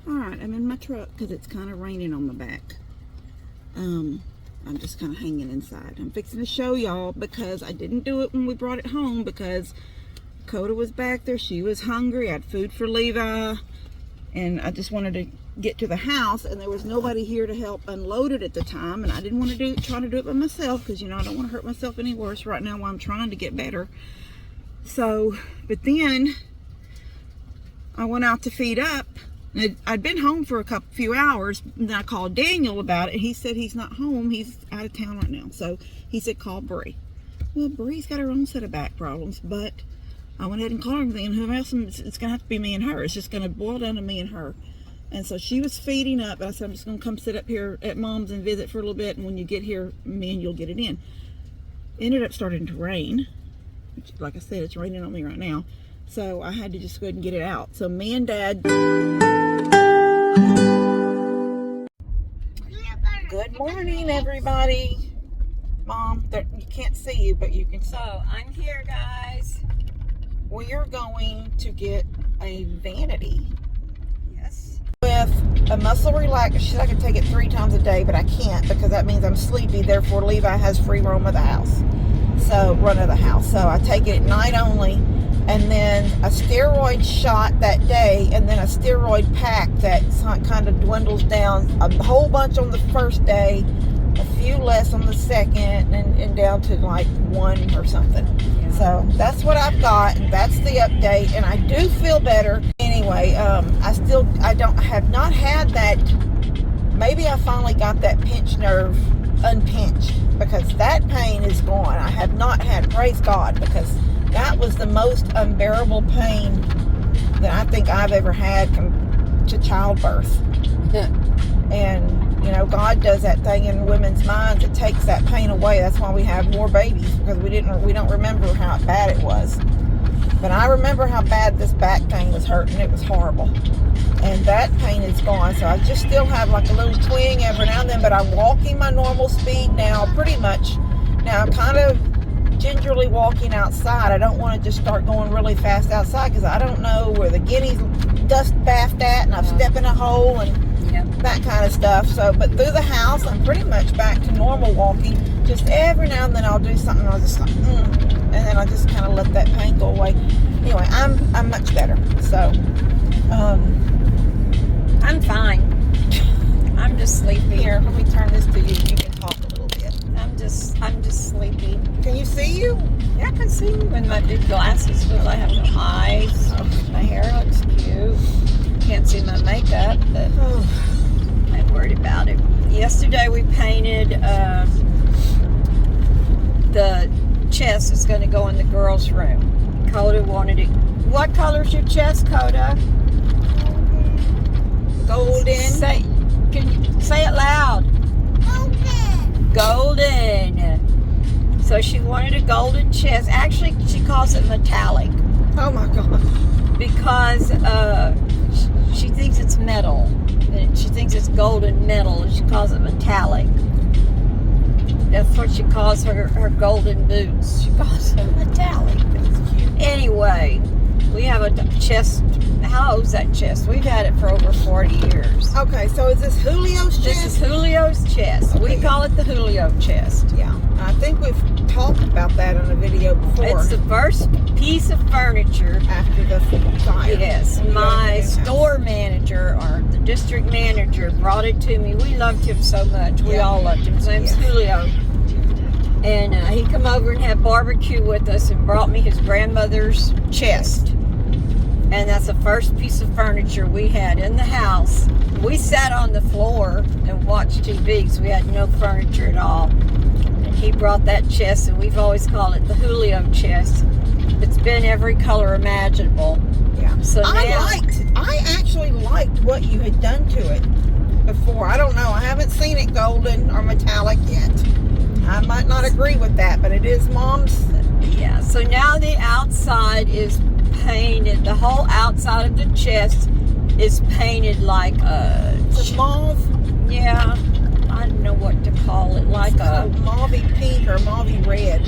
Alright, I'm in my truck because it's kind of raining on my back. I'm just kind of hanging inside. I'm fixing to show y'all because I didn't do it when we brought it home because Coda was back there. She was hungry. I had food for Levi. And I just wanted to get to the house, and there was nobody here to help unload it at the time. And I didn't want to try to do it by myself because, you know, I don't want to hurt myself any worse right now while I'm trying to get better. So, but then I went out to feed up. I'd been home for a few hours, and then I called Daniel about it, and he said he's not home. He's out of town right now. So he said, call Bree. Well, Bree's got her own set of back problems, but I went ahead and called her, and who else? It's going to have to be me and her. It's just going to boil down to me and her. And so she was feeding up, and I said, I'm just going to come sit up here at Mom's and visit for a little bit, and when you get here, me and you'll get it in. It ended up starting to rain. Which, like I said, it's raining on me right now. So I had to just go ahead and get it out. So me and Dad... Good morning, everybody. Mom, you can't see you, but you can see. So, I'm here, guys. We are going to get a vanity. Yes. With a muscle relaxer. She said I could take it 3 times a day, but I can't because that means I'm sleepy. Therefore, Levi has free roam of the house. So, run of the house. So, I take it at night only. And then a steroid shot that day, and then a steroid pack that kind of dwindles down. A whole bunch on the first day, a few less on the second, and down to like 1 or something. Yeah. So that's what I've got, and that's the update. And I do feel better. Anyway, I have not had that. Maybe I finally got that pinch nerve unpinched because that pain is gone. I have not had, praise God, because that was the most unbearable pain that I think I've ever had to childbirth. And, you know, God does that thing in women's minds. It takes that pain away. That's why we have more babies, because we don't remember how bad it was. But I remember how bad this back pain was hurting. It was horrible. And that pain is gone. So I just still have like a little twinge every now and then, but I'm walking my normal speed now, pretty much. Now I'm kind of gingerly walking outside. I don't want to just start going really fast outside because I don't know where the guineas dust bathed at, and I've stepped in a hole and that kind of stuff. So, but through the house, I'm pretty much back to normal walking. Just every now and then I'll do something. I'll just like, and then I just kind of let that pain go away. Anyway, I'm much better. So, I'm fine. I'm just sleepy. Here, let me turn this to you. You can talk a little bit. I'm just sleepy. Can you see you? Yeah, I can see you in my big glasses because I have no eyes. My hair looks cute. Can't see my makeup, but I'm not worried about it. Yesterday we painted the chest that's going to go in the girls' room. Coda wanted it. What color's your chest, Coda? Golden. Can you say it loud? Golden. So she wanted a golden chest. Actually, she calls it metallic. Oh my God. Because she thinks it's metal. And she thinks it's golden metal, and she calls it metallic. That's what she calls her golden boots. She calls them metallic. Anyway, we have a chest. How old's that chest? We've had it for over 40 years. Okay, so is this Julio's chest? This is Julio's chest. Okay. We call it the Julio chest. Yeah, I think we've talked about that in a video before. It's the first piece of furniture after the fire. Yes, my store manager, or the district manager, brought it to me. We loved him so much. We all loved him. His name's Julio. And he come over and had barbecue with us and brought me his grandmother's chest. And that's the first piece of furniture we had in the house. We sat on the floor and watched TV because we had no furniture at all. And he brought that chest, and we've always called it the Julio chest. It's been every color imaginable. Yeah. So now, I actually liked what you had done to it before. I don't know. I haven't seen it golden or metallic yet. I might not agree with that, but it is Mom's. Yeah. So now the outside is painted. The whole outside of the chest is painted like it's a mauve. Yeah, I don't know what to call it. Like a mauve pink or mauve red.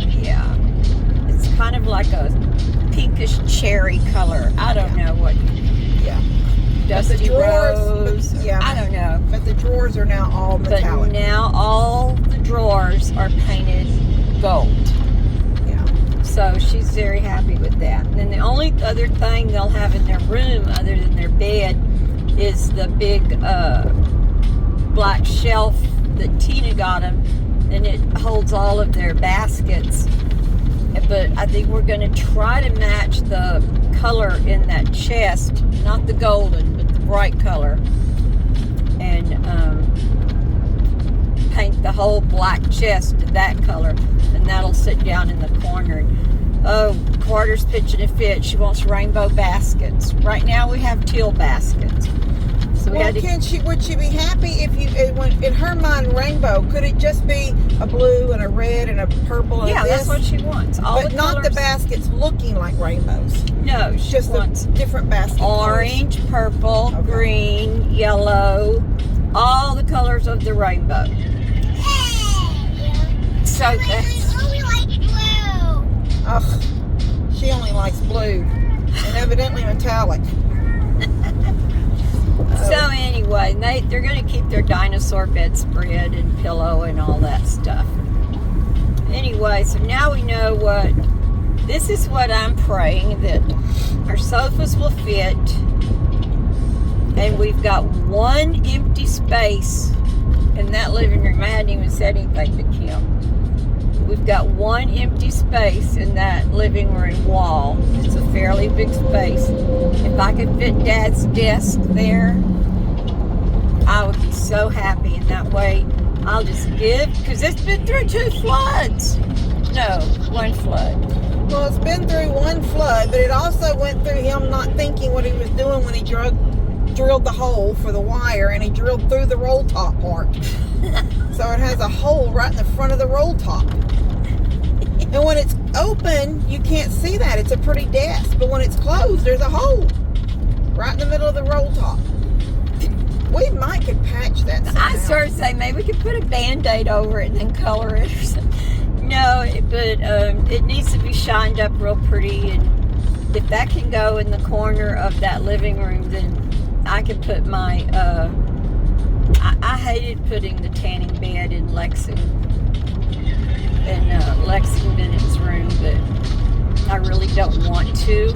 Yeah, it's kind of like a pinkish cherry color. I don't know what. Yeah. dusty drawers, rose. I don't know. But the drawers are now all metallic. But now all the drawers are painted gold. Yeah. So she's very happy with that. And then the only other thing they'll have in their room other than their bed is the big black shelf that Tina got them, and it holds all of their baskets. But I think we're going to try to match the color in that chest, not the golden, but the bright color, and paint the whole black chest that color, and that'll sit down in the corner. Oh, Carter's pitching a fit. She wants rainbow baskets. Right now we have teal baskets. So well, would she be happy if you, in her mind, rainbow, could it just be a blue and a red and a purple and that's what she wants. But not the baskets looking like rainbows. No, she just wants the different baskets. Orange, purple, green, yellow, all the colors of the rainbow. So I only like blue. Ugh, she only likes blue and evidently metallic. So anyway, they're going to keep their dinosaur bedspread and pillow and all that stuff. Anyway, so now we know this is what I'm praying, that our sofas will fit, and we've got one empty space in that living room. I hadn't even said anything to Kim. We've got one empty space in that living room wall. It's a fairly big space. If I could fit Dad's desk there, I would be so happy. And that way, I'll just give, because it's been through 2 floods. No, 1 flood. Well, it's been through 1 flood, but it also went through him not thinking what he was doing when he drilled the hole for the wire, and he drilled through the roll top part. So it has a hole right in the front of the roll top. And when it's open, you can't see that. It's a pretty desk. But when it's closed, there's a hole right in the middle of the roll top. We could patch that somehow. I started saying maybe we could put a Band-Aid over it and then color it or something. No, but it needs to be shined up real pretty. And if that can go in the corner of that living room, then I could put my... I hated putting the tanning bed in Bennett's room, but I really don't want to.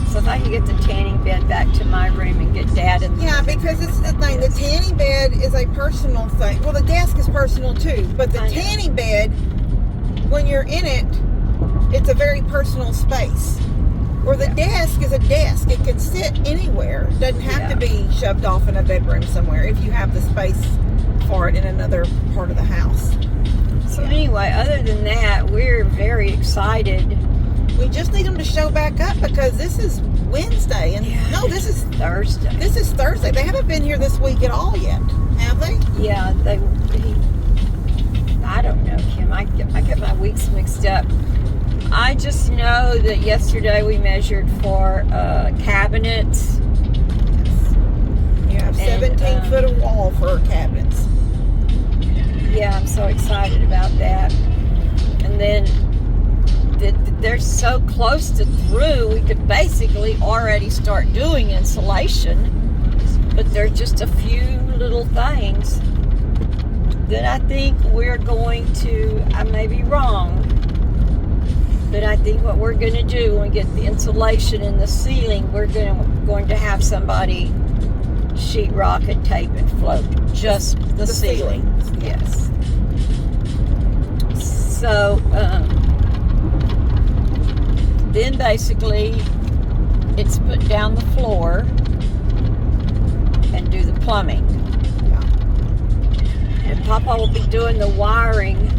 So if I could get the tanning bed back to my room and get Dad in the because it's the thing. The tanning bed is a personal thing. Well, the desk is personal too, but the tanning bed, when you're in it, it's a very personal space. Or the desk is a desk. It can sit anywhere. It doesn't have to be shoved off in a bedroom somewhere if you have the space for it in another part of the house. So anyway, other than that, we're very excited. We just need them to show back up because this is Wednesday. And no, this is Thursday. This is Thursday. They haven't been here this week at all yet, have they? Yeah, I don't know, Kim. I get my weeks mixed up. I just know that yesterday we measured for cabinets. You have 17 foot of wall for cabinets. Yeah, I'm so excited about that. And then they're so close to through, we could basically already start doing insulation. But there's just a few little things that I think we're going to, I may be wrong, but I think what we're going to do when we get the insulation in the ceiling, we're going to have somebody sheetrock and tape and float just the ceiling. Yes. So then basically it's put down the floor and do the plumbing. Yeah. And Papa will be doing the wiring.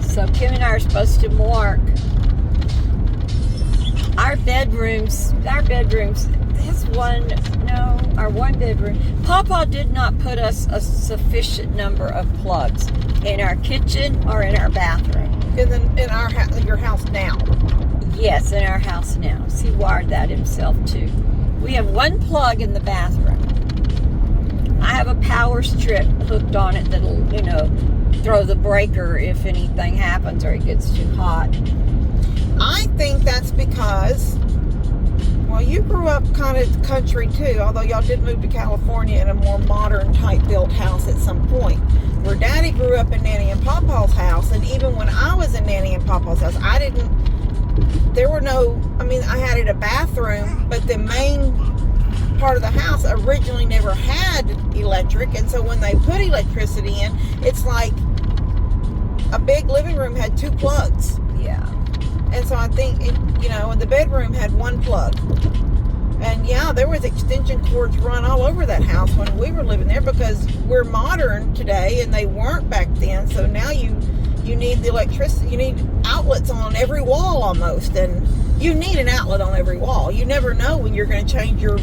So Kim and I are supposed to mark our bedrooms, our one bedroom. Papa did not put us a sufficient number of plugs in our kitchen or in our bathroom. In your house now? Yes, in our house now. He wired that himself too. We have one plug in the bathroom. I have a power strip hooked on it that'll, throw the breaker if anything happens or it gets too hot. I think that's because Well, you grew up kind of country too, although y'all did move to California in a more modern type built house at some point. Where Daddy grew up in Nanny and Pawpaw's house, and even when I was in Nanny and Pawpaw's house, there were no, I mean, I had a bathroom, but the main part of the house originally never had electric, and so when they put electricity in, it's like a big living room had 2 plugs. Yeah. And so I think, and the bedroom had 1 plug. And yeah, there was extension cords run all over that house when we were living there, because we're modern today and they weren't back then. So now you need the electricity, you need outlets on every wall almost. And you need an outlet on every wall. You never know when you're going to change your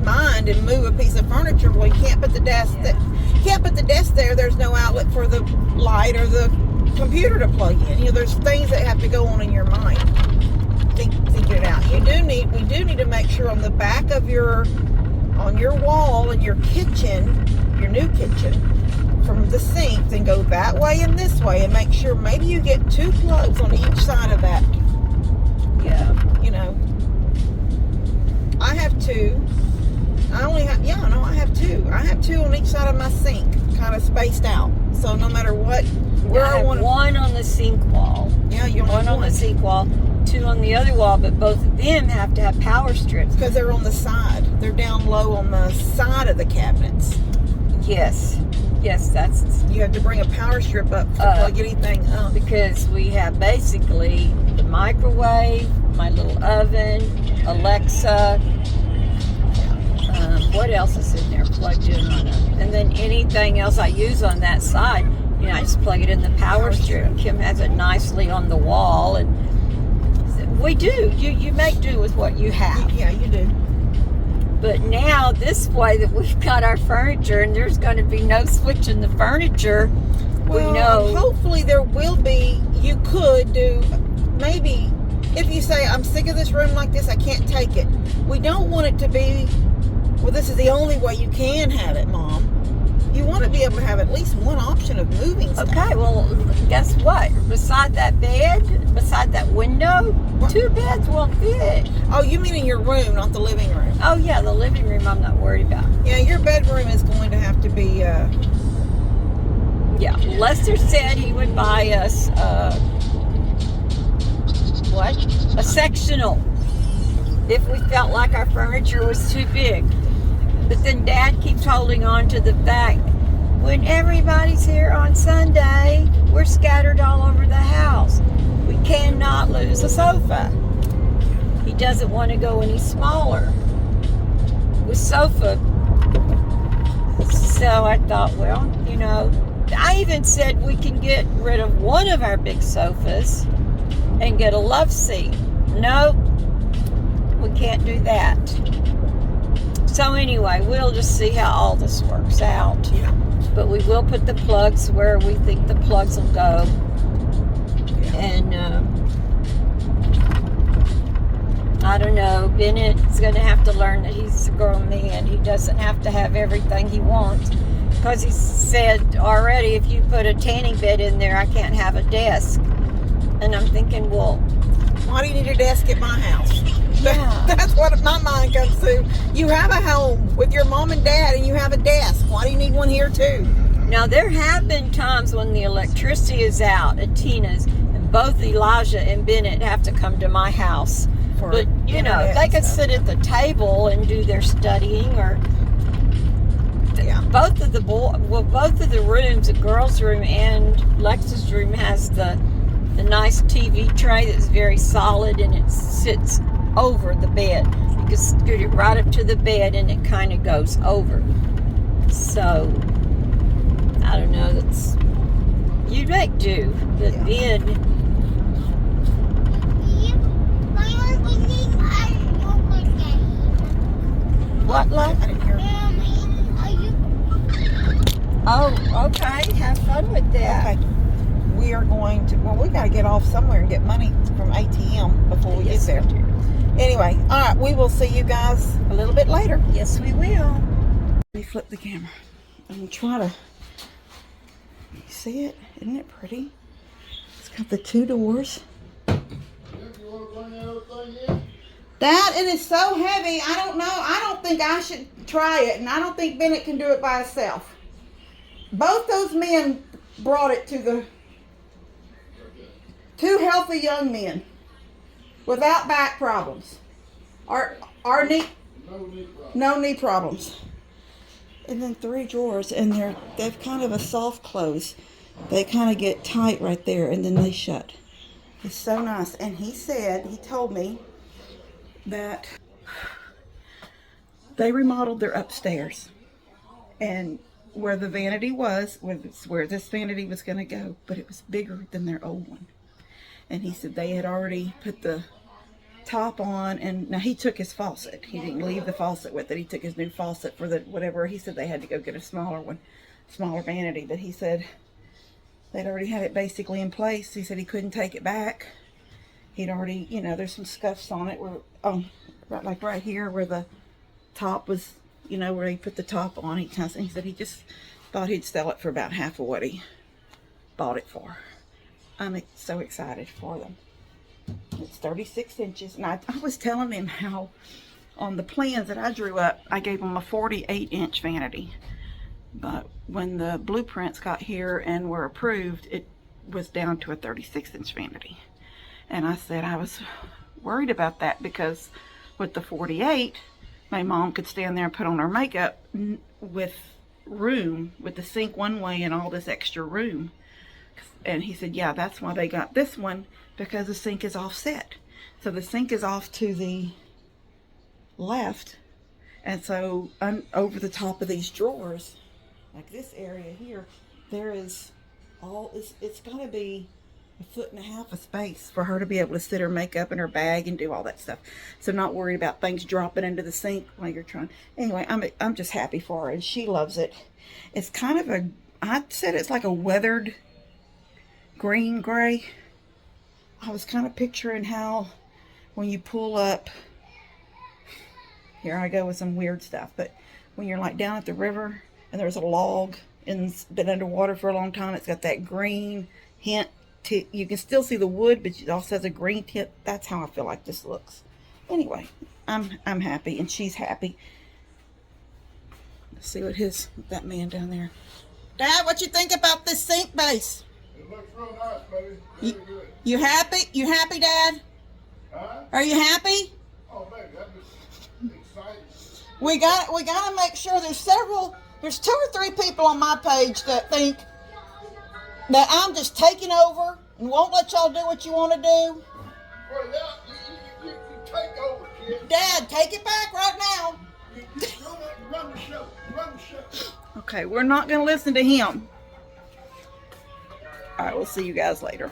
mind and move a piece of furniture. Well, you can't put the desk there. There's no outlet for the light or the computer to plug in. There's things that have to go on in your mind. Think it out. We do need to make sure on the back of on your wall in your kitchen, your new kitchen, from the sink, then go that way and this way, and make sure maybe you get 2 plugs on each side of that. Yeah. I have 2. I have 2. I have 2 on each side of my sink, kind of spaced out. So no matter what, where I have 1 on the sink wall. Yeah, you one on the sink wall, 2 on the other wall, but both of them have to have power strips. Because they're on the side. They're down low on the side of the cabinets. Yes, that's... You have to bring a power strip up to plug anything up. Because we have basically the microwave, my little oven, Alexa, what else is in there plugged in on it? And then anything else I use on that side, I just plug it in the power strip. Kim has it nicely on the wall, and we do. You make do with what you have. Yeah, you do. But now this way that we've got our furniture, and there's going to be no switching the furniture. Well, we know. Hopefully there will be. You could do maybe if you say, I'm sick of this room like this, I can't take it. We don't want it to be, well, this is the only way you can have it, Mom. You want to be able to have at least one option of moving stuff. Okay, well, guess what? Beside that bed, beside that window, what? 2 beds won't fit. Oh, you mean in your room, not the living room? Oh, yeah, the living room I'm not worried about. Yeah, your bedroom is going to have to be... Yeah, Lester said he would buy us, a sectional if we felt like our furniture was too big. But then Dad keeps holding on to the fact, when everybody's here on Sunday, we're scattered all over the house. We cannot lose a sofa. He doesn't want to go any smaller with sofa. So I thought, well, I even said we can get rid of one of our big sofas and get a love seat. Nope, we can't do that. So anyway, we'll just see how all this works out. Yeah. But we will put the plugs where we think the plugs will go. Yeah. And I don't know, Bennett's going to have to learn that he's a grown man. He doesn't have to have everything he wants. Because he said already, if you put a tanning bed in there, I can't have a desk. And I'm thinking, well... Why do you need a desk at my house? Yeah. That's what my mind comes to. You have a home with your mom and dad and you have a desk. Why do you need one here too? Now, there have been times when the electricity is out at Tina's and both Elijah and Bennett have to come to my house. But, they could sit at the table and do their studying or... Yeah. Both of the rooms, the girls' room and Lex's room, has the nice TV tray that's very solid and it sits over the bed. You can scoot it right up to the bed and it kind of goes over. So, I don't know, you make do. But then... What, love? I didn't hear. Oh, okay. Have fun with that. Okay. We are going to, we got to get off somewhere and get money from ATM before we get there. Anyway, all right, we will see you guys a little bit later. Yes, we will. Let me flip the camera and try to, you see it? Isn't it pretty? It's got the 2 doors. That, and it's so heavy, I don't know. I don't think I should try it, and I don't think Bennett can do it by himself. Both those men brought it to the two healthy young men without back problems. Our knee, no knee problems. And then 3 drawers, and they've kind of a soft close. They kind of get tight right there, and then they shut. It's so nice. And he told me that they remodeled their upstairs, and where the vanity was, where this vanity was going to go, but it was bigger than their old one. And he said they had already put the top on, and now he took his faucet. He didn't leave the faucet with it. He took his new faucet for the whatever. He said they had to go get a smaller one, smaller vanity, but he said they'd already had it basically in place. He said he couldn't take it back. He'd already, there's some scuffs on it where, like right here where the top was, where he put the top on. He said he just thought he'd sell it for about half of what he bought it for. I'm so excited for them. It's 36 inches, and I was telling him how on the plans that I drew up, I gave him a 48-inch vanity. But when the blueprints got here and were approved, it was down to a 36-inch vanity. And I said I was worried about that because with the 48, my mom could stand there and put on her makeup with room, with the sink one way and all this extra room. And he said, yeah, that's why they got this one, because the sink is offset. So the sink is off to the left. And so over the top of these drawers, like this area here, there is it's got to be 1.5 feet of space for her to be able to sit her makeup in her bag and do all that stuff. So not worried about things dropping into the sink while you're trying. Anyway, I'm just happy for her, and she loves it. It's kind of I said it's like a weathered green gray. I was kind of picturing how when you pull up, here I go with some weird stuff, but when you're like down at the river and there's a log and it's been underwater for a long time, it's got that green hint. You can still see the wood, but it also has a green tint. That's how I feel like this looks. Anyway, I'm happy, and she's happy. Let's see what that man down there. Dad, what you think about this sink base? It looks real nice, baby. Really good. You happy? You happy, Dad? Huh? Are you happy? Oh, baby, that was exciting. We got to make sure there's 2 or 3 people on my page that think that I'm just taking over and won't let y'all do what you want to do. Well, yeah, you take over, kid. Dad, take it back right now. You run the show. Run the show. Okay, we're not going to listen to him. All right, we'll see you guys later.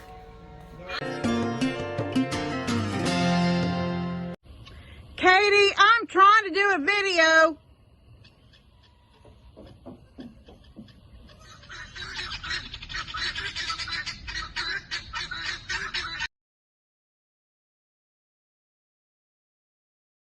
Katie, I'm trying to do a video